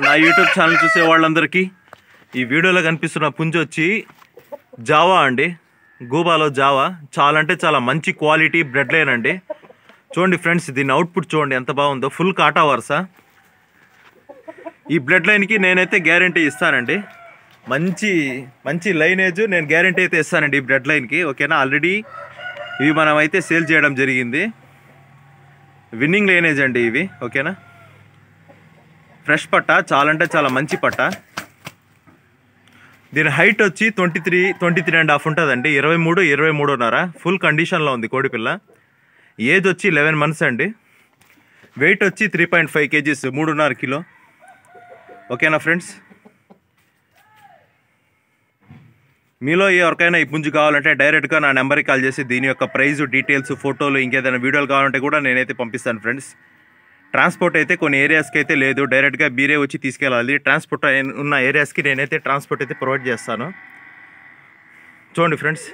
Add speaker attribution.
Speaker 1: నా YouTube channel చూసే వాళ్ళందరికీ ఈ వీడియోలో కనిపిస్తున్న పుంజు వచ్చి జావా అండి, గూబాలో జావా. చాలా అంటే చాలా మంచి క్వాలిటీ బ్రెడ్ లైన్ అండి. చూడండి ఫ్రెండ్స్, దీని అవుట్పుట్ చూడండి ఎంత బాగుందో. ఫుల్ కాటా వరుస. ఈ బ్లడ్ లైన్కి నేనైతే గ్యారంటీ ఇస్తానండి. మంచి మంచి లైనేజ్ నేను గ్యారంటీ అయితే ఇస్తానండి ఈ బ్లడ్ లైన్కి. ఓకేనా, ఆల్రెడీ ఇవి మనం అయితే సేల్ చేయడం జరిగింది. విన్నింగ్ లైనేజ్ అండి ఇవి. ఓకేనా, ఫ్రెష్ పట్ట, చాలా అంటే చాలా మంచి పట్ట. దీని హైట్ వచ్చి 23.5 ఉంటుందండి. 23.5. ఫుల్ కండిషన్లో ఉంది కోడిపిల్ల. ఏజ్ వచ్చి 11 months అండి. వెయిట్ వచ్చి 3.5 kgs, 3.5 కిలో. ఓకేనా ఫ్రెండ్స్, మీలో ఎవరికైనా ఈ పుంజు కావాలంటే డైరెక్ట్గా నా నెంబర్కి కాల్ చేసి దీని యొక్క ప్రైజు, డీటెయిల్స్, ఫోటోలు, ఇంకేదైనా వీడియోలు కావాలంటే కూడా నేనైతే పంపిస్తాను ఫ్రెండ్స్. ట్రాన్స్పోర్ట్ అయితే కొన్ని ఏరియాస్కి అయితే లేదు, డైరెక్ట్గా మీరే వచ్చి తీసుకెళ్ళాలి. ట్రాన్స్పోర్ట్ ఉన్న ఏరియాస్కి నేనైతే ట్రాన్స్పోర్ట్ అయితే ప్రొవైడ్ చేస్తాను. చూడండి ఫ్రెండ్స్,